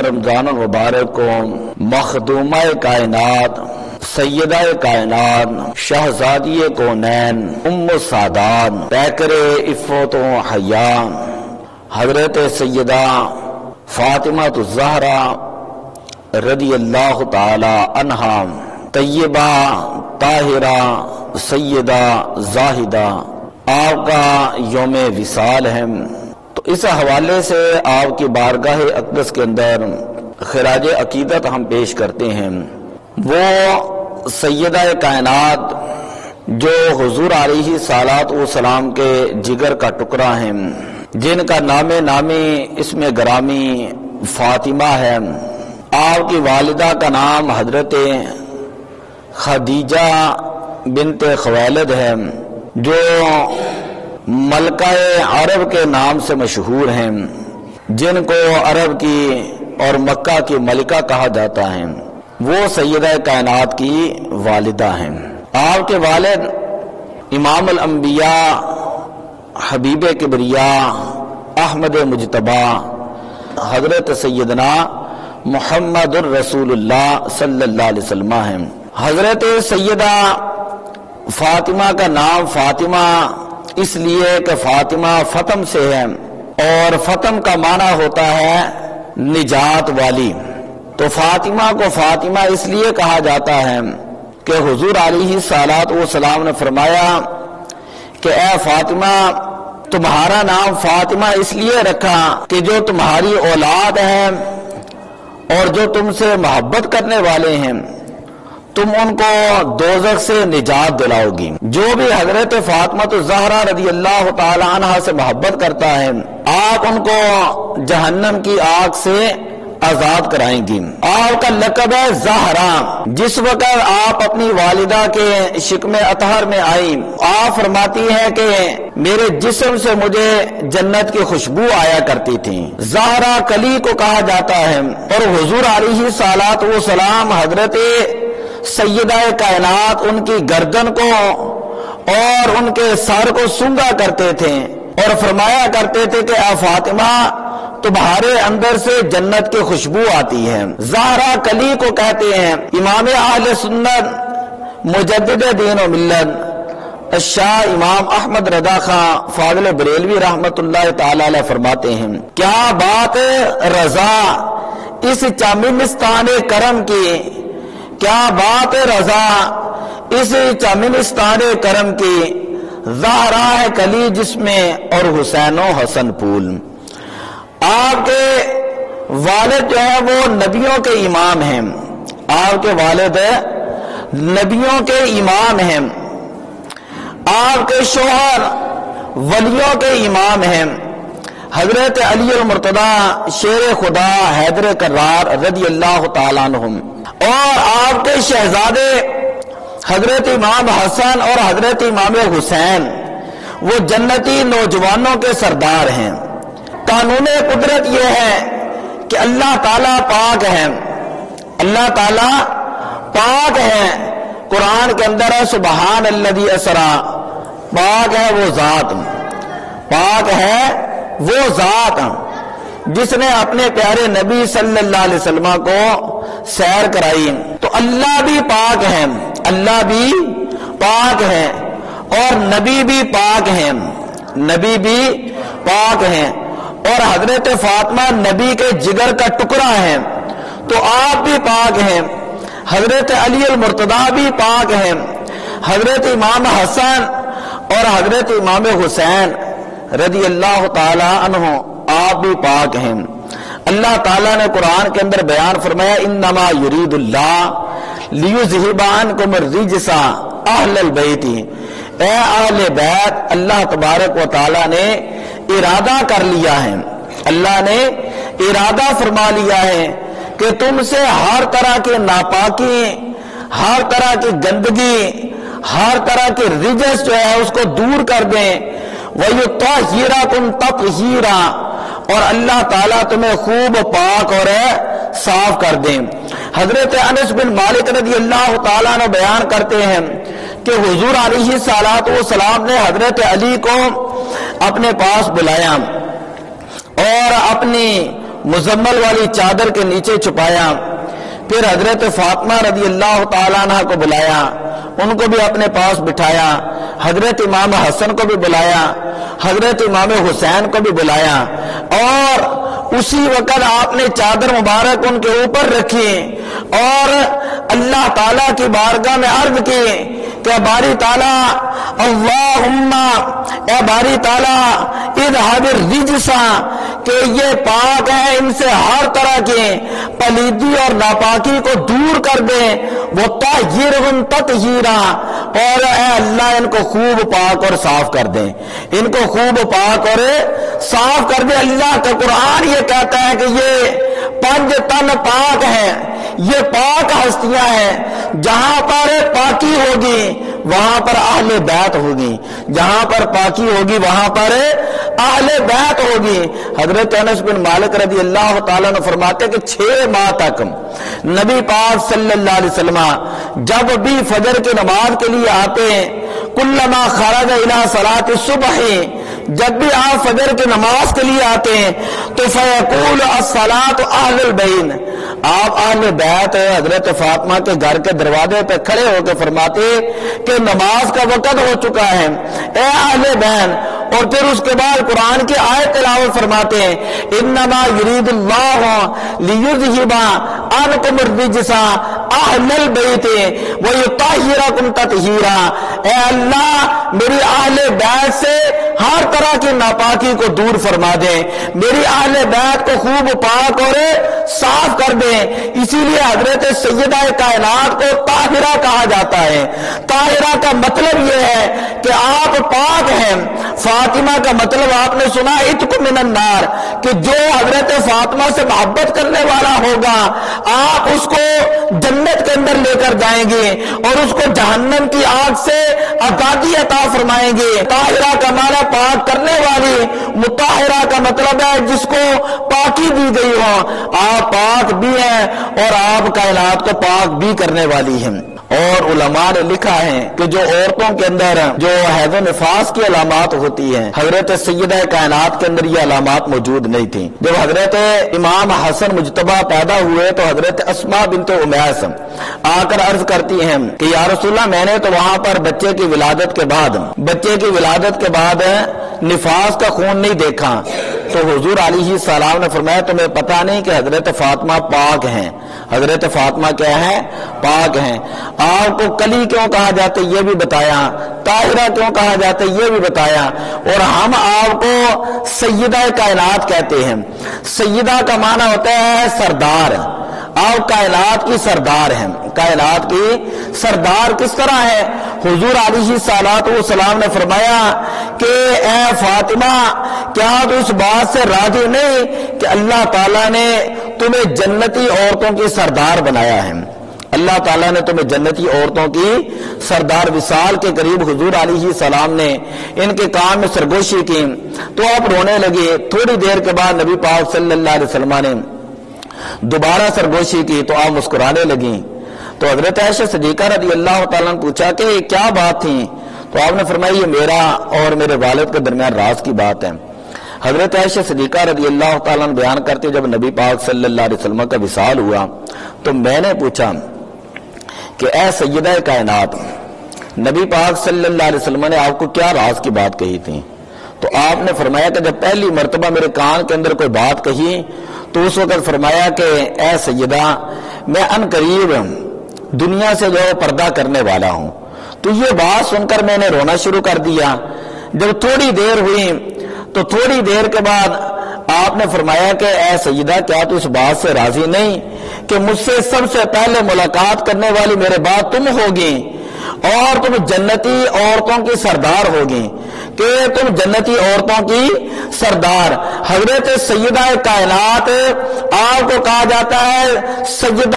رمضان المبارک کو مخدومہ کائنات، سیدہ کائنات، شہزادی کونین، ام السادات، پیکر عفت و حیا حضرت سیدہ فاطمہ الزہرا رضی اللہ تعالی عنہا، طیبہ طاہرہ سیدہ زاہدہ، آپ کا یوم وصال ہے۔ تو اس حوالے سے آپ کی بارگاہ اقدس کے اندر خراج عقیدت ہم پیش کرتے ہیں۔ وہ سیدہ کائنات جو حضور علیہ الصلوۃ والسلام کے جگر کا ٹکڑا ہیں، جن کا نام نامی اسم گرامی فاطمہ ہے۔ آپ کی والدہ کا نام حضرت خدیجہ بنت خویلد ہے، جو ملکہ عرب کے نام سے مشہور ہیں، جن کو عرب کی اور مکہ کی ملکہ کہا جاتا ہے۔ وہ سیدہ کائنات کی والدہ ہیں۔ آپ کے والد امام الانبیاء، حبیب کبریاء، احمد مجتبی، حضرت سیدنا محمد الرسول اللہ صلی اللہ علیہ وسلم ہیں۔ حضرت سیدہ فاطمہ کا نام فاطمہ اس لیے کہ فاطمہ فتم سے ہے، اور فتم کا معنی ہوتا ہے نجات والی۔ تو فاطمہ کو فاطمہ اس لیے کہا جاتا ہے کہ حضور علیہ الصلوۃ والسلام نے فرمایا کہ اے فاطمہ، تمہارا نام فاطمہ اس لیے رکھا کہ جو تمہاری اولاد ہے اور جو تم سے محبت کرنے والے ہیں، تم ان کو دوزخ سے نجات دلاؤ گی۔ جو بھی حضرت فاطمہ الزہرا رضی اللہ تعالی عنہا سے محبت کرتا ہے، آپ ان کو جہنم کی آگ سے آزاد کرائیں گی۔ آپ کا لقب ہے زہرا۔ جس وقت آپ اپنی والدہ کے شکم اطہر میں آئی، آپ فرماتی ہیں کہ میرے جسم سے مجھے جنت کی خوشبو آیا کرتی تھی۔ زہرا کلی کو کہا جاتا ہے، اور حضور علیہ الصلوۃ والسلام حضرت سیدہ کائنات ان کی گردن کو اور ان کے سر کو سونگا کرتے تھے اور فرمایا کرتے تھے کہ اے فاطمہ، تمہارے اندر سے جنت کی خوشبو آتی ہے۔ زہرا کلی کو کہتے ہیں۔ امام اہل سنت مجدد دین و ملت الشاہ امام احمد رضا خان فاضل بریلوی رحمت اللہ تعالی علیہ فرماتے ہیں، کیا بات رضا اس چامنستان کرم کی، کیا بات رضا اس چامنستان کرم کی، زہرا ہے کلی جس میں اور حسین و حسن پھول۔ آپ کے والد جو ہے وہ نبیوں کے امام ہیں، آپ کے والد نبیوں کے امام ہیں، آپ کے شوہر ولیوں کے امام ہیں، حضرت علی المرتضی شیر خدا حیدر کرار رضی اللہ تعالیٰ عنہم، اور آپ کے شہزادے حضرت امام حسن اور حضرت امام حسین وہ جنتی نوجوانوں کے سردار ہیں۔ قانون قدرت یہ ہے کہ اللہ تعالیٰ پاک ہے، اللہ تعالیٰ پاک ہے۔ قرآن کے اندر ہے سبحان الذی اسرا، پاک ہے وہ ذات، پاک ہے وہ ذات جس نے اپنے پیارے نبی صلی اللہ علیہ وسلم کو سیر کرائی۔ تو اللہ بھی پاک ہے، اللہ بھی پاک ہے، اور نبی بھی پاک ہیں، نبی بھی پاک ہیں، اور حضرت فاطمہ نبی کے جگر کا ٹکڑا ہے، تو آپ بھی پاک ہیں۔ حضرت علی المرتضی بھی پاک ہیں، حضرت امام حسن اور حضرت امام حسین رضی اللہ تعالی عنہ آپ بھی پاک ہیں۔ اللہ تعالیٰ نے قرآن کے اندر بیان فرمایا انما یرید اللہ لیذہب عنکم الرجس اہل البیت، اے اہل بیت، اللہ تبارک و تعالیٰ نے ارادہ کر لیا ہے، اللہ نے ارادہ فرما لیا ہے کہ تم سے ہر طرح کی ناپاکی، ہر طرح کی گندگی، ہر طرح کی رجس جو ہے اس کو دور کر دیں، وَيُطَهِّرَكُمْ تَطْهِيرًا، اور اللہ تعالیٰ تمہیں خوب پاک اور صاف کر دیں۔ حضرت انس بن مالک رضی اللہ تعالیٰ نے بیان کرتے ہیں کہ حضور علیہ الصلوۃ والسلام نے حضرت علی کو اپنے پاس بلایا اور اپنی مزمل والی چادر کے نیچے چھپایا، پھر حضرت فاطمہ رضی اللہ تعالیٰ عنہ کو بلایا، ان کو بھی اپنے پاس بٹھایا، حضرت امام حسن کو بھی بلایا، حضرت امام حسین کو بھی بلایا، اور اسی وقت آپ نے چادر مبارک ان کے اوپر رکھی اور اللہ تعالیٰ کی بارگاہ میں عرض کی کہ باری تعالیٰ اللہم، اے باری تعالیٰ اذھب الرجس، کہ یہ پاک ہیں، ان سے ہر طرح کی پلیدی اور ناپاکی کو دور کر دے، وطہرہم تطہیرا، اور اے اللہ ان کو خوب پاک اور صاف کر دیں، ان کو خوب پاک اور صاف کر دے۔ اللہ کا قرآن یہ کہتا ہے کہ یہ 5 تن پاک ہیں، یہ پاک ہستیاں ہیں، جہاں پر پاکی ہوگی وہاں پر اہل بیت ہوگی، جہاں پر پاکی ہوگی وہاں پر اہل بیت ہوگی۔ حضرت انس بن مالک رضی اللہ تعالیٰ نے فرماتے کہ 6 ماہ تک نبی پاک صلی اللہ علیہ وسلم جب بھی فجر کی نماز کے لیے آتے، کلما خرج الی صلاۃ الصبح، جب بھی آپ فجر کی نماز کے لیے آتے ہیں تو فیقول الصلاۃ اہل البین، آپ اہل بیت حضرت فاطمہ کے گھر کے دروازے پہ کھڑے ہو کے فرماتے کہ نماز کا وقت ہو چکا ہے اے اہل بین، اور پھر اس کے بعد قرآن کی آیت تلاوت فرماتے ہیں انما یرید اللہ لیذھب عنکم الرجس اہل البیت ویطہرکم تطہیرا، اے اللہ میری اہل بیت سے ہر طرح کی ناپاکی کو دور فرما دیں، میری اہل بیت کو خوب پاک اور صاف کر دیں۔ اسی لیے حضرت سیدہ کائنات کو طاہرہ کہا جاتا ہے۔ طاہرہ کا مطلب یہ ہے کہ آپ پاک ہیں۔ فاطمہ کا مطلب آپ نے سنا اتق من النار، کہ جو حضرت فاطمہ سے محبت کرنے والا ہوگا آپ اس کو جنت کے اندر لے کر جائیں گے اور اس کو جہنم کی آگ سے آزادی عطا فرمائیں گے۔ طاہرہ کا معنی پاک کرنے والی، مطہرہ کا مطلب ہے جس کو پاکی دی گئی ہو۔ آپ پاک بھی ہیں اور آپ کائنات کو پاک بھی کرنے والی ہیں۔ اور علماء نے لکھا ہے کہ جو عورتوں کے اندر جو حیض و نفاس کی علامات ہوتی ہیں، حضرت سیدہ کائنات کے اندر یہ علامات موجود نہیں تھیں۔ جب حضرت امام حسن مجتبی پیدا ہوئے تو حضرت اسماء بنت امیس آ کر عرض کرتی ہیں کہ یا رسول اللہ، میں نے تو وہاں پر بچے کی ولادت کے بعد نفاس کا خون نہیں دیکھا، تو حضور علیہ السلام نے فرمایا تمہیں پتہ نہیں کہ حضرت فاطمہ پاک ہیں، حضرت فاطمہ کیا ہے؟ پاک ہیں۔ آپ کو کلی کیوں کہا جاتا ہے یہ بھی بتایا، طاہرہ کیوں کہا جاتا ہے یہ بھی بتایا، اور ہم آپ کو سیدہ کائنات کہتے ہیں۔ سیدہ کا معنی ہوتا ہے سردار، آپ کائنات کی سردار ہیں۔ کائنات کی سردار کس طرح ہے؟ حضور علیہ السلام نے فرمایا کہ اے فاطمہ، کیا تو اس بات سے راضی نہیں کہ اللہ تعالیٰ نے تمہیں جنتی عورتوں کی سردار بنایا ہے؟ اللہ تعالیٰ نے تمہیں جنتی عورتوں کی سردار۔ وصال کے قریب حضور علیہ السلام نے ان کے کان میں سرگوشی کی تو آپ رونے لگے۔ تھوڑی دیر کے بعد نبی پاک صلی اللہ علیہ وسلم نے دوبارہ سرگوشی کی تو آپ مسکرانے لگیں۔ تو حضرت عائشہ صدیقہ رضی اللہ تعالیٰ نے پوچھا کہ یہ کیا بات تھی؟ تو آپ نے فرمایا یہ میرا اور میرے والد کے درمیان راز کی بات ہے۔ حضرت عائشہ صدیقہ رضی اللہ تعالیٰ نے بیان کرتے جب نبی پاک صلی اللہ علیہ وسلم کا وصال ہوا تو میں نے پوچھا کہ اے سیدہ کائنات، نبی پاک صلی اللہ علیہ وسلم نے آپ کو کیا راز کی بات کہی تھی؟ تو آپ نے فرمایا کہ جب پہلی مرتبہ میرے کان کے اندر کوئی بات کہی تو اس وقت فرمایا کہ اے سیدہ، میں ان قریب دنیا سے جو پردہ کرنے والا ہوں۔ تو یہ بات سن کر میں نے رونا شروع کر دیا۔ جب تھوڑی دیر ہوئی تو تھوڑی دیر کے بعد آپ نے فرمایا کہ اے سیدہ، کیا تو اس بات سے راضی نہیں کہ مجھ سے سب سے پہلے ملاقات کرنے والی میرے بعد تم ہوگی اور تم جنتی عورتوں کی سردار ہوگی، کہ تم جنتی عورتوں کی سردار۔ حضرت سیدہ کائنات آپ کو کہا جاتا ہے سیدہ